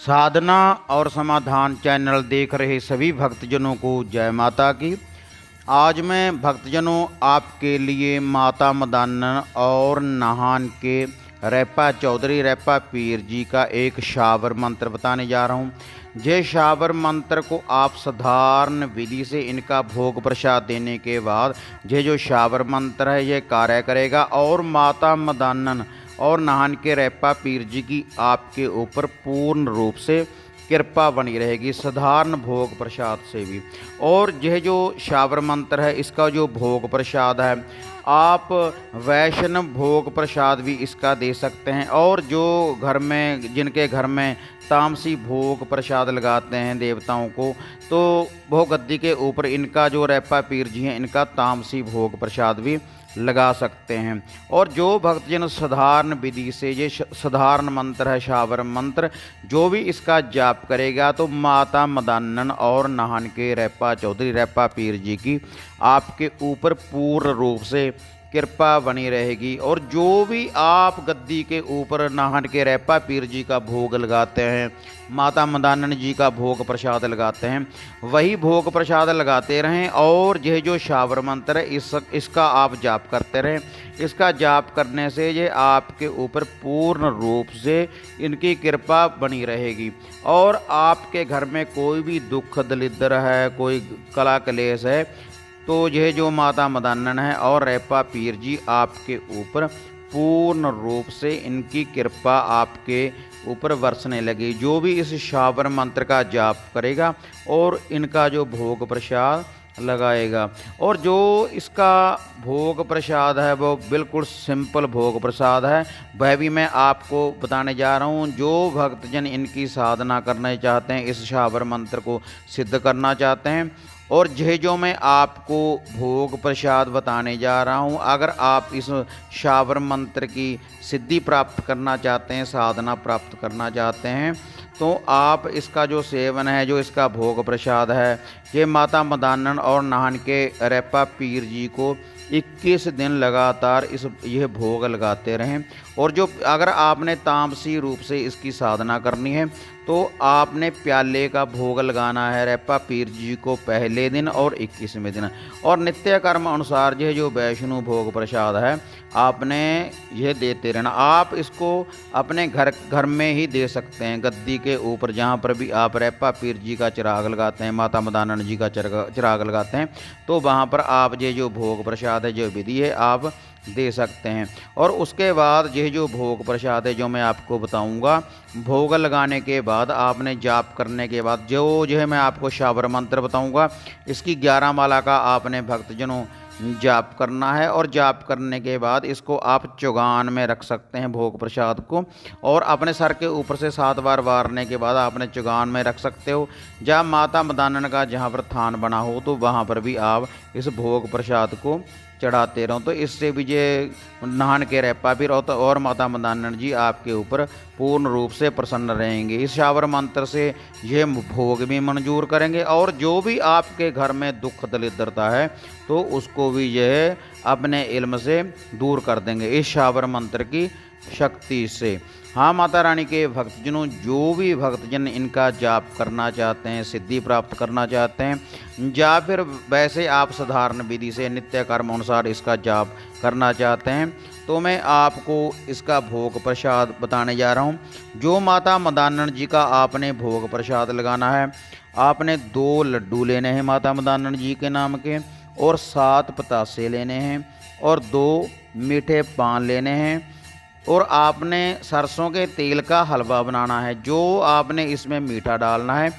साधना और समाधान चैनल देख रहे सभी भक्तजनों को जय माता की। आज मैं भक्तजनों आपके लिए माता मदानन और नाहन के रैपा चौधरी रैपा पीर जी का एक शावर मंत्र बताने जा रहा हूँ। ये शावर मंत्र को आप साधारण विधि से इनका भोग प्रसाद देने के बाद ये जो शावर मंत्र है ये कार्य करेगा और माता मदानन और नाहन के रैपा पीर जी की आपके ऊपर पूर्ण रूप से कृपा बनी रहेगी, साधारण भोग प्रसाद से भी। और यह जो शावर मंत्र है इसका जो भोग प्रसाद है आप वैष्णव भोग प्रसाद भी इसका दे सकते हैं। और जो घर में जिनके घर में तामसी भोग प्रसाद लगाते हैं देवताओं को, तो वो गद्दी के ऊपर इनका जो रैपा पीर जी हैं इनका तामसी भोग प्रसाद भी लगा सकते हैं। और जो भक्तजन साधारण विधि से ये साधारण मंत्र है शावर मंत्र, जो भी इसका जाप करेगा तो माता मदानन और नाहन के रैपा चौधरी रैपा पीर जी की आपके ऊपर पूर्ण रूप से कृपा बनी रहेगी। और जो भी आप गद्दी के ऊपर नाहन के रैपा पीर जी का भोग लगाते हैं, माता मदानन जी का भोग प्रसाद लगाते हैं, वही भोग प्रसाद लगाते रहें। और यह जो शावर मंत्र है इसका आप जाप करते रहें। इसका जाप करने से ये आपके ऊपर पूर्ण रूप से इनकी कृपा बनी रहेगी। और आपके घर में कोई भी दुख दलिद्र है, कोई कला कलेश है, तो यह जो माता मदानन है और रैपा पीर जी आपके ऊपर पूर्ण रूप से इनकी कृपा आपके ऊपर बरसने लगी। जो भी इस शावर मंत्र का जाप करेगा और इनका जो भोग प्रसाद लगाएगा, और जो इसका भोग प्रसाद है वो बिल्कुल सिंपल भोग प्रसाद है, वह भी मैं आपको बताने जा रहा हूँ। जो भक्तजन इनकी साधना करना चाहते हैं, इस शावर मंत्र को सिद्ध करना चाहते हैं, और यह जो मैं आपको भोग प्रसाद बताने जा रहा हूँ, अगर आप इस शावर मंत्र की सिद्धि प्राप्त करना चाहते हैं, साधना प्राप्त करना चाहते हैं, तो आप इसका जो सेवन है, जो इसका भोग प्रसाद है, ये माता मदानन और नाहन के रैपा पीर जी को 21 दिन लगातार यह भोग लगाते रहें। और जो अगर आपने तामसी रूप से इसकी साधना करनी है तो आपने प्याले का भोग लगाना है रैपा पीर जी को पहले दिन और 21वें दिन। और नित्य कर्म अनुसार यह जो वैष्णु भोग प्रसाद है आपने यह देते रहना। आप इसको अपने घर में ही दे सकते हैं, गद्दी के ऊपर जहाँ पर भी आप रैपा पीर जी का चिराग लगाते हैं, माता मदानन जी का चिराग लगाते हैं, तो वहाँ पर आप ये जो भोग प्रसाद है, जो विधि है, आप दे सकते हैं। और उसके बाद यह जो भोग प्रसाद है जो मैं आपको बताऊंगा, भोग लगाने के बाद आपने जाप करने के बाद जो है मैं आपको शावर मंत्र बताऊंगा, इसकी 11 माला का आपने भक्तजनों जाप करना है। और जाप करने के बाद इसको आप चुगान में रख सकते हैं भोग प्रसाद को, और अपने सर के ऊपर से 7 बार वारने के बाद आपने चुगान में रख सकते हो। जहाँ माता मदानन का जहाँ पर थान बना हो तो वहाँ पर भी आप इस भोग प्रसाद को चढ़ाते रहो। तो इससे भी ये नाहन के रैपा पीर और माता मदानन जी आपके ऊपर पूर्ण रूप से प्रसन्न रहेंगे। इस शावर मंत्र से ये भोग भी मंजूर करेंगे, और जो भी आपके घर में दुख दरिद्रता है तो उसको भी यह अपने इल्म से दूर कर देंगे इस शावर मंत्र की शक्ति से। हाँ माता रानी के भक्तजनों, जो भी भक्तजन इनका जाप करना चाहते हैं, सिद्धि प्राप्त करना चाहते हैं, या फिर वैसे आप साधारण विधि से नित्य कर्म अनुसार इसका जाप करना चाहते हैं, तो मैं आपको इसका भोग प्रसाद बताने जा रहा हूँ। जो माता मदानन जी का आपने भोग प्रसाद लगाना है, आपने 2 लड्डू लेने हैं माता मदानन जी के नाम के, और 7 पतासे लेने हैं, और 2 मीठे पान लेने हैं, और आपने सरसों के तेल का हलवा बनाना है। जो आपने इसमें मीठा डालना है,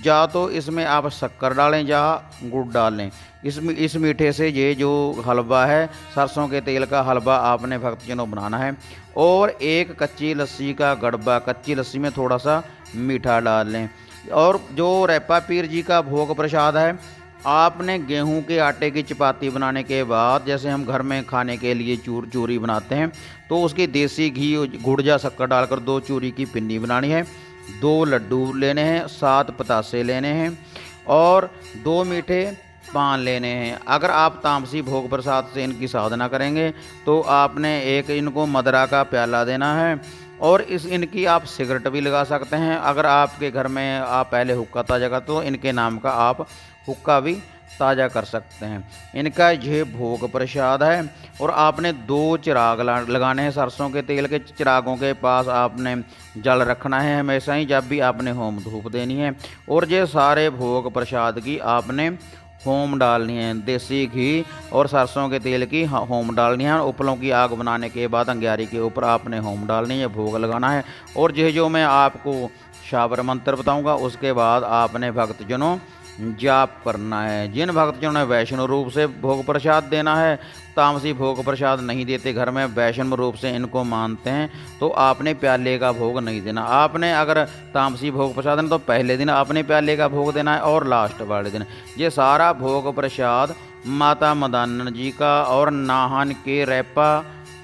या तो इसमें आप शक्कर डालें या गुड़ डालें। इस मीठे से ये जो हलवा है, सरसों के तेल का हलवा आपने भक्तजनों बनाना है। और 1 कच्ची लस्सी का गड़बा, कच्ची लस्सी में थोड़ा सा मीठा डाल लें। और जो रैपा पीर जी का भोग प्रसाद है, आपने गेहूं के आटे की चपाती बनाने के बाद, जैसे हम घर में खाने के लिए चूरी बनाते हैं, तो उसकी देसी घी गुड़ या शक्कर डालकर 2 चूरी की पिन्नी बनानी है। 2 लड्डू लेने हैं, 7 पतासे लेने हैं, और 2 मीठे पान लेने हैं। अगर आप तामसी भोग प्रसाद से इनकी साधना करेंगे तो आपने एक इनको मदरा का प्याला देना है, और इनकी आप सिगरेट भी लगा सकते हैं। अगर आपके घर में आप पहले हुक्का ताज़ा करते तो इनके नाम का आप हुक्का भी ताज़ा कर सकते हैं। इनका ये भोग प्रसाद है। और आपने 2 चिराग लगाने हैं। सरसों के तेल के चिरागों के पास आपने जल रखना है हमेशा ही जब भी आपने होम धूप देनी है। और ये सारे भोग प्रसाद की आपने होम डालनी है। देसी घी और सरसों के तेल की होम डालनी है। उपलों की आग बनाने के बाद अंगारी के ऊपर आपने होम डालनी है, भोग लगाना है। और ये जो मैं आपको शाबर मंत्र बताऊंगा उसके बाद आपने भक्तजनों जाप करना है। जिन भक्तजनों ने वैष्णव रूप से भोग प्रसाद देना है, तामसी भोग प्रसाद नहीं देते, घर में वैष्णव रूप से इनको मानते हैं, तो आपने प्याले का भोग नहीं देना। आपने अगर तामसी भोग प्रसाद देना तो पहले दिन आपने प्याले का भोग देना है और लास्ट वाले दिन। ये सारा भोग प्रसाद माता मदानन जी का और नाहन के रेपा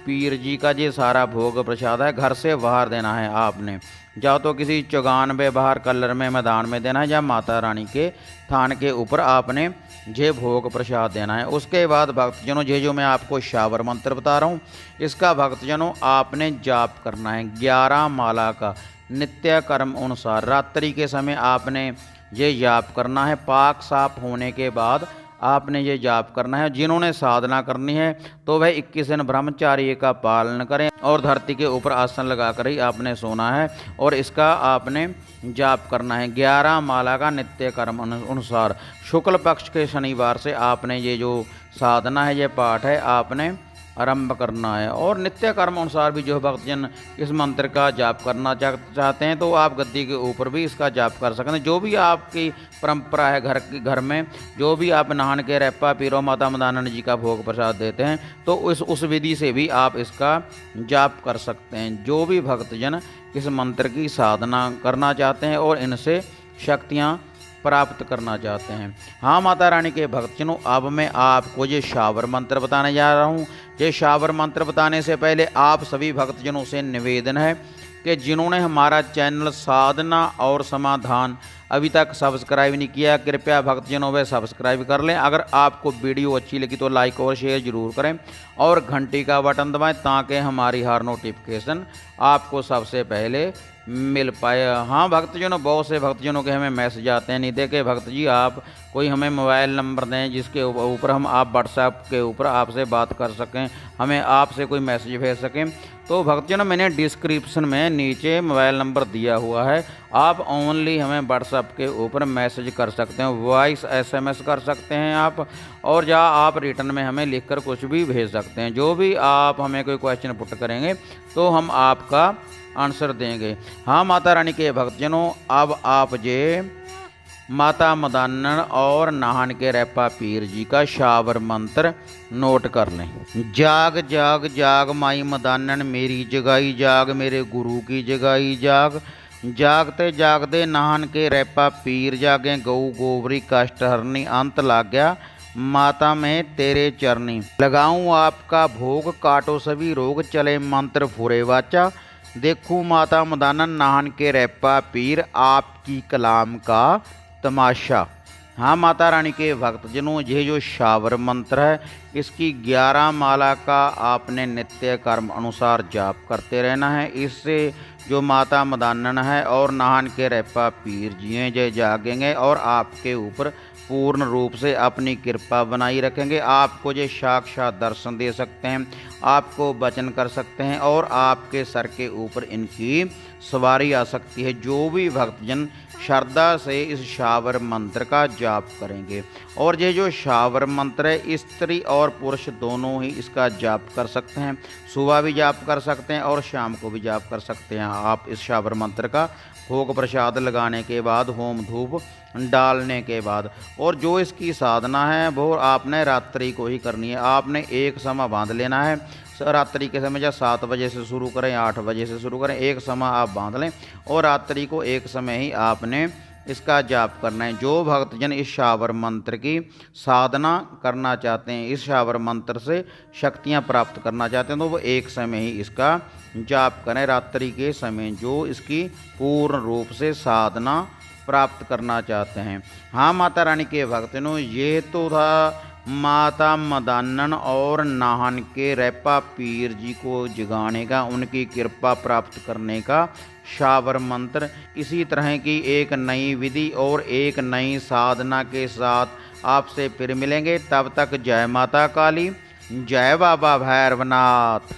पीर जी का ये सारा भोग प्रसाद है। घर से बाहर देना है आपने, या तो किसी चौगान में बाहर कलर में मैदान में देना है, या माता रानी के थान के ऊपर आपने ये भोग प्रसाद देना है। उसके बाद भक्तजनों ये जो मैं आपको शाबर मंत्र बता रहा हूँ इसका भक्तजनों आपने जाप करना है 11 माला का नित्य कर्म अनुसार। रात्रि के समय आपने ये जाप करना है। पाक साफ होने के बाद आपने ये जाप करना है। जिन्होंने साधना करनी है तो वह 21 दिन ब्रह्मचार्य का पालन करें और धरती के ऊपर आसन लगाकर ही आपने सोना है। और इसका आपने जाप करना है 11 माला का नित्य कर्म अनुसार। शुक्ल पक्ष के शनिवार से आपने ये जो साधना है, ये पाठ है, आपने आरंभ करना है। और नित्य कर्म अनुसार भी जो भक्तजन इस मंत्र का जाप करना चाहते हैं तो आप गद्दी के ऊपर भी इसका जाप कर सकते हैं। जो भी आपकी परंपरा है घर में जो भी आप नाहन के रेपा पीरो माता मदानन जी का भोग प्रसाद देते हैं तो उस विधि से भी आप इसका जाप कर सकते हैं। जो भी भक्तजन इस मंत्र की साधना करना चाहते हैं और इनसे शक्तियाँ प्राप्त करना चाहते हैं। हाँ माता रानी के भक्तजनों, अब मैं आपको ये शाबर मंत्र बताने जा रहा हूँ। ये शाबर मंत्र बताने से पहले आप सभी भक्तजनों से निवेदन है कि जिन्होंने हमारा चैनल साधना और समाधान अभी तक सब्सक्राइब नहीं किया, कृपया भक्तजनों वे सब्सक्राइब कर लें। अगर आपको वीडियो अच्छी लगी तो लाइक और शेयर ज़रूर करें और घंटी का बटन दबाएं ताकि हमारी हर नोटिफिकेशन आपको सबसे पहले मिल पाए। हाँ भक्तजनों, बहुत से भक्तजनों के हमें मैसेज आते हैं, नहीं देखे भक्त जी आप कोई हमें मोबाइल नंबर दें जिसके ऊपर हम आप व्हाट्सएप के ऊपर आपसे बात कर सकें, हमें आपसे कोई मैसेज भेज सकें। तो भक्तजनों मैंने डिस्क्रिप्शन में नीचे मोबाइल नंबर दिया हुआ है, आप ओनली हमें व्हाट्सएप के ऊपर मैसेज कर सकते हैं, वॉइस SMS कर सकते हैं आप, और या आप रिटर्न में हमें लिखकर कुछ भी भेज सकते हैं। जो भी आप हमें कोई क्वेश्चन पुट करेंगे तो हम आपका आंसर देंगे। हाँ माता रानी के भक्तजनों, अब आप जे माता मदानन और नाहन के रेपा पीर जी का शाबर मंत्र नोट कर लें। जाग जाग जाग माई मदानन मेरी जगाई जाग, मेरे गुरु की जगाई जाग, जागते जागते नाहन के रेपा पीर जागे, गऊ गोबरी कष्ट हरनी अंत लाग गया माता में तेरे चरनी, लगाऊं आपका भोग काटो सभी रोग, चले मंत्र फुरे वाचा, देखूं माता मदानन नाहन के रेपा पीर आपकी कलाम का तमाशा। हाँ माता रानी के भक्तजनों, ये जो शाबर मंत्र है इसकी 11 माला का आपने नित्य कर्म अनुसार जाप करते रहना है। इससे जो माता मदानन है और नाहन के रेपा पीर जी हैं ये जागेंगे और आपके ऊपर पूर्ण रूप से अपनी कृपा बनाई रखेंगे। आपको ये साक्षात दर्शन दे सकते हैं, आपको वचन कर सकते हैं और आपके सर के ऊपर इनकी सवारी आ सकती है। जो भी भक्तजन श्रद्धा से इस शाबर मंत्र का जाप करेंगे, और ये जो शाबर मंत्र है स्त्री और पुरुष दोनों ही इसका जाप कर सकते हैं, सुबह भी जाप कर सकते हैं और शाम को भी जाप कर सकते हैं। आप इस शाबर मंत्र का भोग प्रसाद लगाने के बाद, होम धूप डालने के बाद, और जो इसकी साधना है वो आपने रात्रि को ही करनी है। आपने एक समय बांध लेना है, रात्रि के समय या 7 बजे से शुरू करें 8 बजे से शुरू करें, एक समय आप बांध लें और रात्रि को एक समय ही आपने इसका जाप करना है। जो भक्तजन इस शाबर मंत्र की साधना करना चाहते हैं, इस शाबर मंत्र से शक्तियां प्राप्त करना चाहते हैं, तो वो एक समय ही इसका जाप करें रात्रि के समय, जो इसकी पूर्ण रूप से साधना प्राप्त करना चाहते हैं। हाँ माता रानी के भक्तजनों, ये तो था माता मदानन और नाहन के रैपा पीर जी को जगाने का, उनकी कृपा प्राप्त करने का शावर मंत्र। इसी तरह की एक नई विधि और एक नई साधना के साथ आपसे फिर मिलेंगे। तब तक जय माता काली, जय बाबा भैरवनाथ।